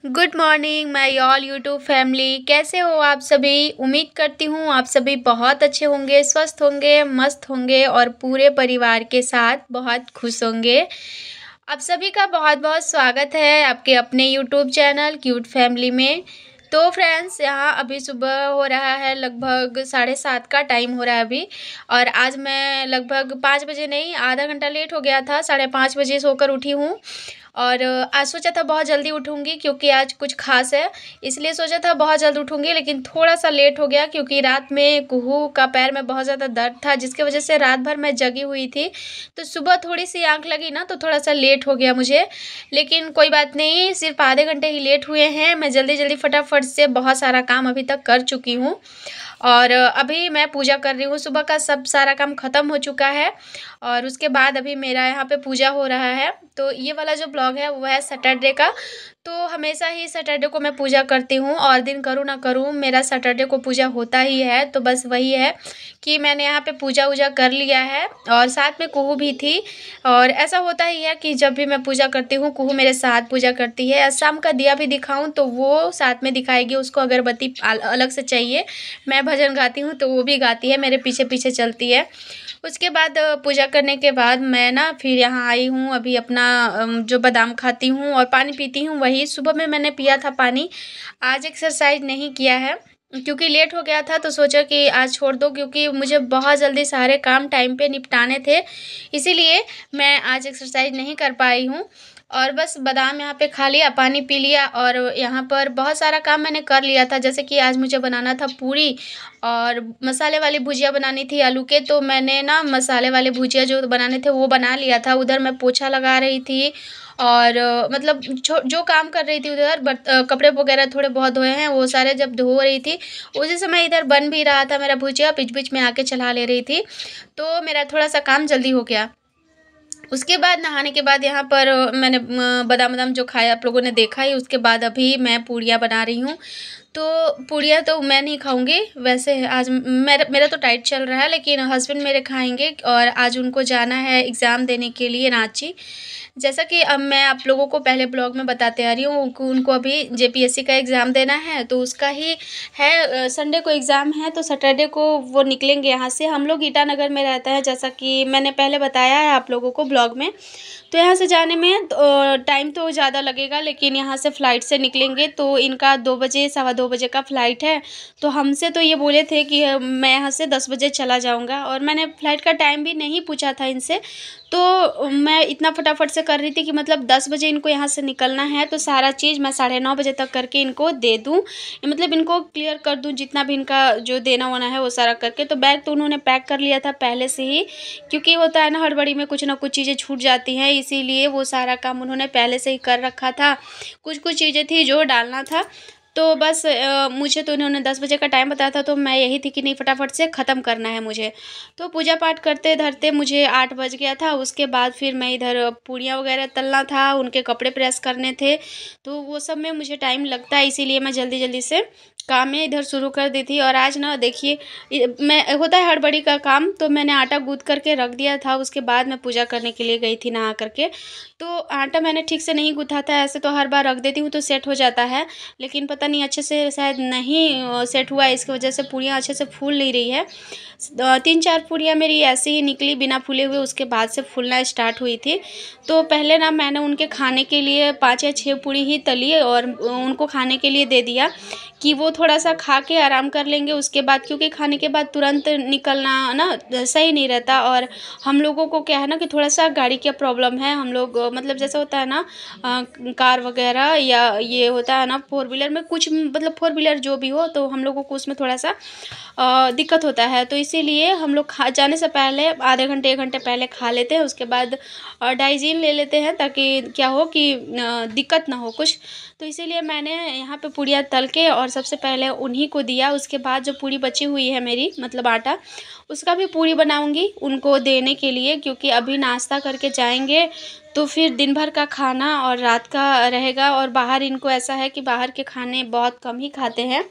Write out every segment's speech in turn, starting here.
Good morning my all YouTube family. कैसे हो आप सभी? उम्मीद करती हूँ आप सभी बहुत अच्छे होंगे, स्वस्थ होंगे, मस्त होंगे और पूरे परिवार के साथ बहुत खुश होंगे। आप सभी का बहुत बहुत स्वागत है आपके अपने यूट्यूब चैनल क्यूट फैमिली में। तो फ्रेंड्स, यहाँ अभी सुबह हो रहा है, लगभग 7:30 का टाइम हो रहा है अभी। और आज मैं लगभग 5 बजे नहीं, आधा घंटा लेट हो गया था, 5:30 बजे सोकर उठी हूँ। और आज सोचा था बहुत जल्दी उठूँगी क्योंकि आज कुछ ख़ास है, इसलिए सोचा था बहुत जल्द उठूँगी, लेकिन थोड़ा-सा लेट हो गया क्योंकि रात में कुहू का पैर में बहुत ज़्यादा दर्द था, जिसकी वज़ह से रात भर मैं जगी हुई थी। तो सुबह थोड़ी-सी आँख लगी ना, तो थोड़ा-सा लेट हो गया मुझे, लेकिन कोई बात नहीं, सिर्फ़ आधे घंटे ही लेट हुए हैं। मैं जल्दी-जल्दी फटाफट से बहुत सारा काम अभी तक कर चुकी हूँ और अभी मैं पूजा कर रही हूँ। सुबह का सब सारा काम ख़त्म हो चुका है और उसके बाद अभी मेरा यहाँ पे पूजा हो रहा है। तो ये वाला जो ब्लॉग है वो है सैटरडे का। तो हमेशा ही सैटरडे को मैं पूजा करती हूँ और दिन करूँ ना करूँ, मेरा सैटरडे को पूजा होता ही है। तो बस वही है कि मैंने यहाँ पे पूजा-वूजा कर लिया है और साथ में कुहू भी थी। और ऐसा होता ही है कि जब भी मैं पूजा करती हूँ, कुहू मेरे साथ पूजा करती है। शाम का दिया भी दिखाऊँ तो वो साथ में दिखाएगी, उसको अगरबत्ती अलग से चाहिए। मैं भजन गाती हूँ तो वो भी गाती है, मेरे पीछे-पीछे चलती है। उसके बाद पूजा करने के बाद मैं ना फिर यहाँ आई हूँ, अभी अपना जो बादाम खाती हूँ और पानी पीती हूँ, वही सुबह में मैंने पिया था पानी। आज एक्सरसाइज नहीं किया है क्योंकि लेट हो गया था, तो सोचा कि आज छोड़ दो क्योंकि मुझे बहुत जल्दी सारे काम टाइम पे निपटाने थे, इसीलिए मैं आज एक्सरसाइज नहीं कर पाई हूँ। और बस बादाम यहाँ पे खा लिया, पानी पी लिया और यहाँ पर बहुत सारा काम मैंने कर लिया था। जैसे कि आज मुझे बनाना था पूरी और मसाले वाली भुजिया बनानी थी आलू के, तो मैंने ना मसाले वाले भुजिया जो बनाने थे वो बना लिया था। उधर मैं पोछा लगा रही थी और मतलब जो काम कर रही थी उधर, कपड़े वगैरह थोड़े बहुत धोए हैं, वो सारे जब धो रही थी उसी समय इधर बन भी रहा था मेरा भुजिया, बीच-बीच में आके चला ले रही थी। तो मेरा थोड़ा-सा काम जल्दी हो गया। उसके बाद नहाने के बाद यहाँ पर मैंने बादाम-वादाम जो खाया आप लोगों ने देखा ही, उसके बाद अभी मैं पूड़ियाँ बना रही हूँ। तो पूड़ियाँ तो मैं नहीं खाऊँगी, वैसे आज मेरा मेरा तो डाइट चल रहा है, लेकिन हस्बैंड मेरे खाएँगे और आज उनको जाना है एग्ज़ाम देने के लिए रांची। जैसा कि अब मैं आप लोगों को पहले ब्लॉग में बताते आ रही हूँ कि उनको अभी जेपीएससी का एग्ज़ाम देना है, तो उसका ही है। संडे को एग्ज़ाम है तो सैटरडे को वो निकलेंगे यहाँ से। हम लोग ईटानगर में रहते हैं, जैसा कि मैंने पहले बताया है आप लोगों को ब्लॉग में। तो यहाँ से जाने में टाइम तो ज़्यादा लगेगा, लेकिन यहाँ से फ़्लाइट से निकलेंगे तो इनका 2 बजे, सवा 2 बजे का फ़्लाइट है। तो हमसे तो ये बोले थे कि मैं यहाँ से 10 बजे चला जाऊँगा और मैंने फ़्लाइट का टाइम भी नहीं पूछा था इनसे। तो मैं इतना फटाफट से कर रही थी कि मतलब 10 बजे इनको यहाँ से निकलना है, तो सारा चीज़ मैं 9:30 बजे तक करके इनको दे दूँ। मतलब इनको क्लियर कर दूँ, जितना भी इनका जो देना-वोना है वो सारा करके। तो बैग तो उन्होंने पैक कर लिया था पहले से ही, क्योंकि होता है ना हड़बड़ी में कुछ ना कुछ चीज़ें छूट जाती हैं, इसीलिए वो सारा काम उन्होंने पहले से ही कर रखा था। कुछ-कुछ चीज़ें थी जो डालना था, तो बस मुझे तो उन्होंने 10 बजे का टाइम बताया था, तो मैं यही थी कि नहीं फटाफट से ख़त्म करना है मुझे। तो पूजा पाठ करते-धरते मुझे 8 बज गया था। उसके बाद फिर मैं इधर पूड़ियाँ वग़ैरह तलना था, उनके कपड़े प्रेस करने थे, तो वो सब में मुझे टाइम लगता है, इसीलिए मैं जल्दी-जल्दी से काम में इधर शुरू कर दी थी। और आज ना देखिए, मैं होता है हड़बड़ी का काम, तो मैंने आटा गूँथ करके रख दिया था, उसके बाद मैं पूजा करने के लिए गई थी नहा करके। तो आटा मैंने ठीक से नहीं गूँथा था, ऐसे तो हर बार रख देती हूँ तो सेट हो जाता है, लेकिन पता नहीं अच्छे से शायद नहीं सेट हुआ, इसकी वजह से पूड़ियाँ अच्छे से फूल नहीं रही है। 3-4 पूड़ियाँ मेरी ऐसे ही निकली बिना फूले हुए, उसके बाद से फूलना स्टार्ट हुई थी। तो पहले ना मैंने उनके खाने के लिए 5 या 6 पूड़ी ही तली और उनको खाने के लिए दे दिया कि वो थोड़ा-सा खा के आराम कर लेंगे उसके बाद, क्योंकि खाने के बाद तुरंत निकलना ना सही नहीं रहता। और हम लोगों को क्या है ना कि थोड़ा-सा गाड़ी का प्रॉब्लम है। हम लोग मतलब जैसा होता है ना कार वगैरह या ये होता है ना फोर व्हीलर में, कुछ मतलब फोर व्हीलर जो भी हो, तो हम लोगों को उसमें थोड़ा-सा दिक्कत होता है। तो इसीलिए हम लोग खा जाने से पहले आधे घंटे 1 घंटे पहले खा लेते हैं, उसके बाद डाइजीन ले लेते हैं, ताकि क्या हो कि दिक्कत ना हो कुछ। तो इसीलिए मैंने यहाँ पे पूड़ियाँ तल के और सबसे पहले उन्हीं को दिया। उसके बाद जो पूड़ी बची हुई है मेरी, मतलब आटा, उसका भी पूड़ी बनाऊँगी उनको देने के लिए, क्योंकि अभी नाश्ता करके जाएँगे तो फिर दिन भर का खाना और रात का रहेगा। और बाहर इनको ऐसा है कि बाहर के खाने बहुत कम ही खाते हैं।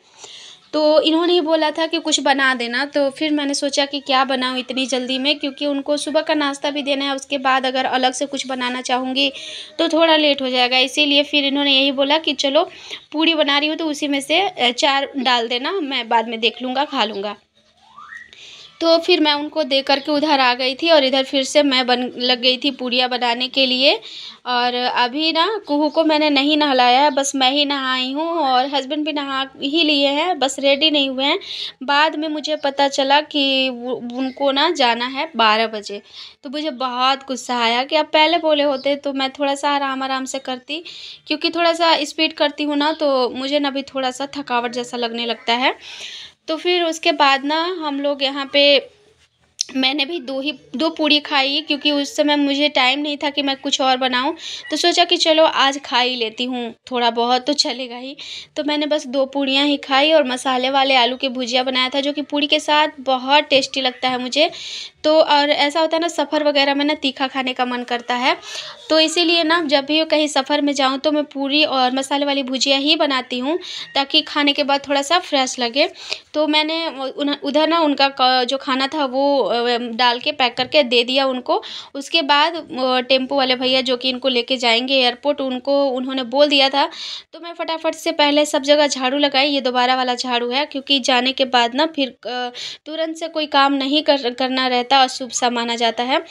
तो इन्होंने ही बोला था कि कुछ बना देना, तो फिर मैंने सोचा कि क्या बनाऊँ इतनी जल्दी में, क्योंकि उनको सुबह का नाश्ता भी देना है, उसके बाद अगर अलग से कुछ बनाना चाहूँगी तो थोड़ा लेट हो जाएगा। इसीलिए फिर इन्होंने यही बोला कि चलो पूड़ी बना रही हूँ तो उसी में से 4 डाल देना, मैं बाद में देख लूँगा, खा लूँगा। तो फिर मैं उनको दे कर के उधर आ गई थी और इधर फिर से मैं लग गई थी पूड़ियाँ बनाने के लिए। और अभी ना कुहू को मैंने नहीं नहलाया है, बस मैं ही नहाई हूँ और हस्बैंड भी नहा ही लिए हैं, बस रेडी नहीं हुए हैं। बाद में मुझे पता चला कि उनको ना जाना है 12 बजे। तो मुझे बहुत गुस्सा आया कि अब पहले बोले होते तो मैं थोड़ा सा आराम आराम से करती, क्योंकि थोड़ा सा स्पीड करती हूँ ना तो मुझे ना भी थोड़ा सा थकावट जैसा लगने लगता है। तो फिर उसके बाद ना हम लोग यहाँ पे मैंने भी 2 पूड़ी खाई, क्योंकि उस समय मुझे टाइम नहीं था कि मैं कुछ और बनाऊँ। तो सोचा कि चलो आज खा ही लेती हूँ, थोड़ा बहुत तो चलेगा ही। तो मैंने बस 2 पूड़ियाँ ही खाई और मसाले वाले आलू की भुजिया बनाया था, जो कि पूड़ी के साथ बहुत टेस्टी लगता है मुझे। तो और ऐसा होता है ना, सफ़र वगैरह में ना तीखा खाने का मन करता है, तो इसीलिए ना जब भी कहीं सफ़र में जाऊँ तो मैं पूड़ी और मसाले वाली भुजिया ही बनाती हूँ, ताकि खाने के बाद थोड़ा सा फ्रेश लगे। तो मैंने उधर ना उनका जो खाना था वो डाल के पैक करके दे दिया उनको। उसके बाद टेम्पो वाले भैया जो कि इनको लेके जाएंगे एयरपोर्ट, उनको उन्होंने बोल दिया था। तो मैं फटाफट से पहले सब जगह झाड़ू लगाई, ये दोबारा वाला झाड़ू है, क्योंकि जाने के बाद ना फिर तुरंत से कोई काम नहीं करना रहता, अशुभ सा माना जाता है।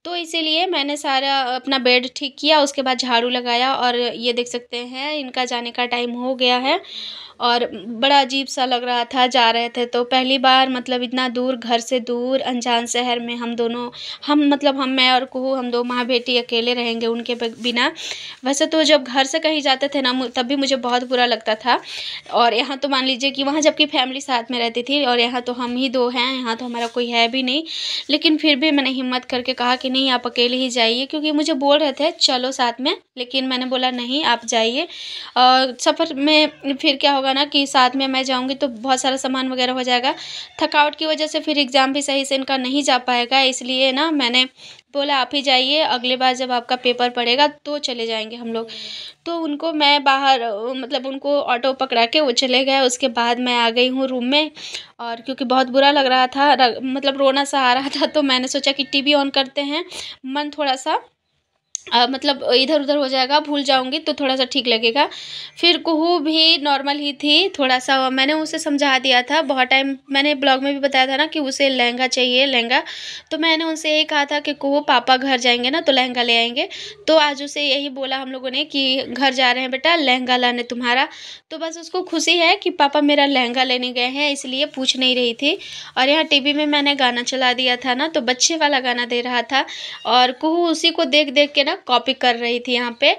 तो इसीलिए मैंने सारा अपना बेड ठीक किया, उसके बाद झाड़ू लगाया और ये देख सकते हैं इनका जाने का टाइम हो गया है। और बड़ा अजीब सा लग रहा था, जा रहे थे तो पहली बार, मतलब इतना दूर, घर से दूर अनजान शहर में हम मैं और कुहू, हम 2 माँ बेटी अकेले रहेंगे उनके बिना। वैसे तो जब घर से कहीं जाते थे ना तब भी मुझे बहुत बुरा लगता था, और यहाँ तो मान लीजिए कि वहाँ जबकि फैमिली साथ में रहती थी, और यहाँ तो हम ही 2 हैं, यहाँ तो हमारा कोई है भी नहीं। लेकिन फिर भी मैंने हिम्मत करके कहा कि नहीं, आप अकेले ही जाइए, क्योंकि मुझे बोल रहे थे चलो साथ में, लेकिन मैंने बोला नहीं, आप जाइए। सफ़र में फिर क्या होगा ना कि साथ में मैं जाऊँगी तो बहुत सारा सामान वगैरह हो जाएगा, थकावट की वजह से फिर एग्ज़ाम भी सही से इनका नहीं जा पाएगा। इसलिए ना मैंने बोला आप ही जाइए, अगली बार जब आपका पेपर पड़ेगा तो चले जाएंगे हम लोग। तो उनको मैं बाहर मतलब उनको ऑटो पकड़ा के वो चले गए। उसके बाद मैं आ गई हूँ रूम में, और क्योंकि बहुत बुरा लग रहा था, मतलब रोना सा आ रहा था, तो मैंने सोचा कि टीवी ऑन करते हैं, मन थोड़ा सा मतलब इधर-उधर हो जाएगा, भूल जाऊँगी तो थोड़ा-सा ठीक लगेगा। फिर कुहू भी नॉर्मल ही थी, थोड़ा-सा मैंने उसे समझा दिया था, बहुत टाइम मैंने ब्लॉग में भी बताया था ना कि उसे लहंगा चाहिए, लहंगा। तो मैंने उनसे यही कहा था कि कुहू पापा घर जाएँगे ना तो लहंगा ले आएँगे। तो आज उसे यही बोला हम लोगों ने कि घर जा रहे हैं बेटा, लहंगा लाने तुम्हारा। तो बस उसको खुशी है कि पापा मेरा लहंगा लेने गए हैं, इसलिए पूछ नहीं रही थी। और यहाँ टीवी में मैंने गाना चला दिया था ना, तो बच्चे वाला गाना दे रहा था, और कुहू उसी को देख-देख के ना कॉपी कर रही थी यहाँ पे।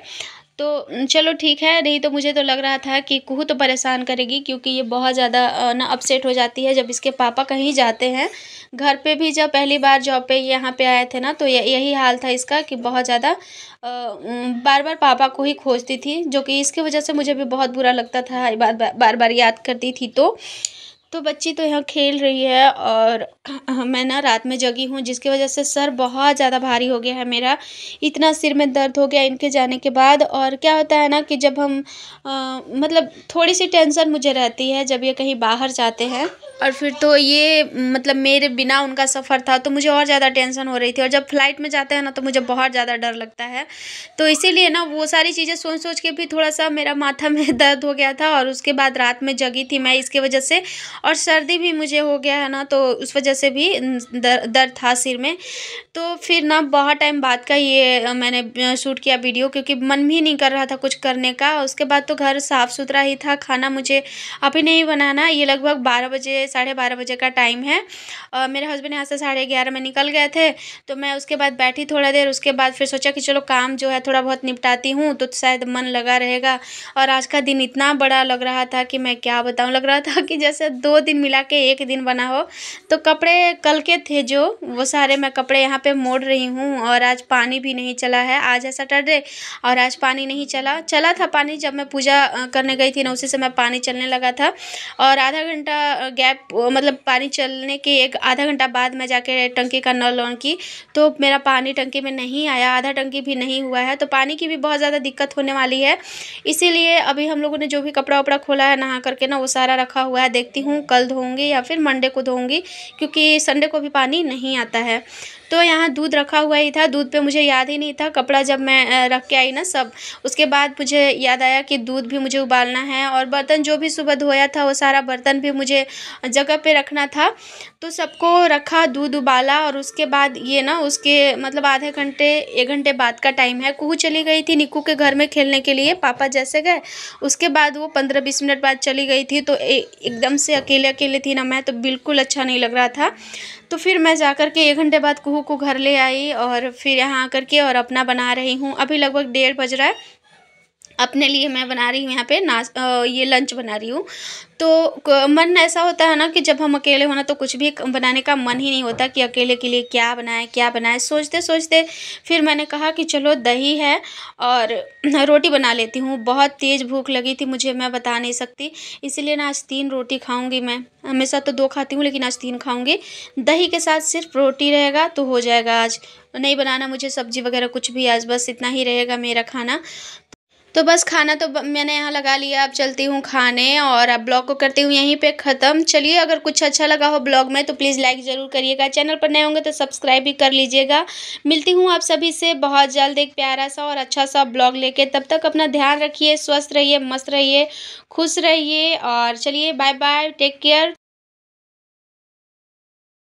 तो चलो ठीक है, नहीं तो मुझे तो लग रहा था कि कुहू तो परेशान करेगी, क्योंकि ये बहुत ज़्यादा ना अपसेट हो जाती है जब इसके पापा कहीं जाते हैं। घर पे भी जब पहली बार जॉब पे यहाँ पे आए थे ना, तो यही हाल था इसका कि बहुत ज़्यादा बार-बार पापा को ही खोजती थी, जो कि इसकी वज़ह से मुझे भी बहुत बुरा लगता था, बार-बार याद करती थी तो बच्ची तो यहाँ खेल रही है, और मैं ना रात में जगी हूँ, जिसकी वजह से सर बहुत ज़्यादा भारी हो गया है मेरा। इतना सिर में दर्द हो गया इनके जाने के बाद। और क्या होता है ना कि जब हम मतलब थोड़ी-सी टेंशन मुझे रहती है जब ये कहीं बाहर जाते हैं, और फिर तो ये मतलब मेरे बिना उनका सफ़र था तो मुझे और ज़्यादा टेंशन हो रही थी, और जब फ्लाइट में जाते हैं ना तो मुझे बहुत ज़्यादा डर लगता है। तो इसीलिए ना वो सारी चीज़ें सोच-सोच के भी थोड़ा-सा मेरा माथा में दर्द हो गया था, और उसके बाद रात में जगी थी मैं इसकी वजह से, और सर्दी भी मुझे हो गया है ना, तो उस वजह से भी दर्द था सिर में। तो फिर ना बहुत टाइम बाद का ये मैंने शूट किया वीडियो, क्योंकि मन भी नहीं कर रहा था कुछ करने का। उसके बाद तो घर साफ़ सुथरा ही था, खाना मुझे अभी नहीं बनाना। ये लगभग 12 बजे, साढ़े 12 बजे का टाइम है। मेरे हस्बैंड यहाँ से 11:30 में निकल गए थे, तो मैं उसके बाद बैठी थोड़ा देर। उसके बाद फिर सोचा कि चलो काम जो है थोड़ा बहुत निपटाती हूँ, तो शायद मन लगा रहेगा। और आज का दिन इतना बड़ा लग रहा था कि मैं क्या बताऊँ, लग रहा था कि जैसे 2 दिन मिला के 1 दिन बना हो। तो कपड़े कल के थे जो, वो सारे मैं कपड़े यहाँ पे पे मोड़ रही हूँ और आज पानी भी नहीं चला है। आज है सैटरडे और आज पानी नहीं चला था पानी जब मैं पूजा करने गई थी ना, उसी समय पानी चलने लगा था और आधा घंटा गैप मतलब पानी चलने के एक आधा घंटा बाद मैं जाके टंकी का नल ऑन की तो मेरा पानी टंकी में नहीं आया, आधा टंकी भी नहीं हुआ है। तो पानी की भी बहुत ज़्यादा दिक्कत होने वाली है। इसीलिए अभी हम लोगों ने जो भी कपड़ा वपड़ा खोला है नहा करके ना, वो सारा रखा हुआ है। देखती हूँ कल धोऊंगी या फिर मंडे को धोऊंगी, क्योंकि संडे को भी पानी नहीं आता है। तो यहाँ दूध रखा हुआ ही था, दूध पे मुझे याद ही नहीं था। कपड़ा जब मैं रख के आई ना सब, उसके बाद मुझे याद आया कि दूध भी मुझे उबालना है और बर्तन जो भी सुबह धोया था वो सारा बर्तन भी मुझे जगह पे रखना था। तो सबको रखा, दूध उबाला और उसके बाद ये ना उसके मतलब आधे घंटे 1 घंटे बाद का टाइम है। कुहू चली गई थी निक्कू के घर में खेलने के लिए, पापा जैसे गए उसके बाद वो 15-20 मिनट बाद चली गई थी। तो एकदम से अकेले अकेले थी ना मैं, तो बिल्कुल अच्छा नहीं लग रहा था। तो फिर मैं जा कर के 1 घंटे बाद कुहू को घर ले आई और फिर यहाँ आकर के और अपना बना रही हूँ। अभी लगभग 1:30 बज रहा है। अपने लिए मैं बना रही हूँ यहाँ पे ये लंच बना रही हूँ। तो मन ऐसा होता है ना कि जब हम अकेले हो ना तो कुछ भी बनाने का मन ही नहीं होता कि अकेले के लिए क्या बनाए। सोचते सोचते फिर मैंने कहा कि चलो दही है और रोटी बना लेती हूँ। बहुत तेज़ भूख लगी थी मुझे, मैं बता नहीं सकती। इसीलिए ना आज 3 रोटी खाऊंगी मैं। हमेशा तो 2 खाती हूँ लेकिन आज 3 खाऊंगी। दही के साथ सिर्फ रोटी रहेगा तो हो जाएगा। आज नहीं बनाना मुझे सब्जी वगैरह कुछ भी, आज बस इतना ही रहेगा मेरा खाना। तो बस खाना तो मैंने यहाँ लगा लिया। अब चलती हूँ खाने और अब ब्लॉग को करती हूँ यहीं पे ख़त्म। चलिए, अगर कुछ अच्छा लगा हो ब्लॉग में तो प्लीज़ लाइक ज़रूर करिएगा। चैनल पर नए होंगे तो सब्सक्राइब भी कर लीजिएगा। मिलती हूँ आप सभी से बहुत जल्द एक प्यारा सा और अच्छा सा ब्लॉग लेके। तब तक अपना ध्यान रखिए, स्वस्थ रहिए, मस्त रहिए, खुश रहिए और चलिए बाय बाय, टेक केयर।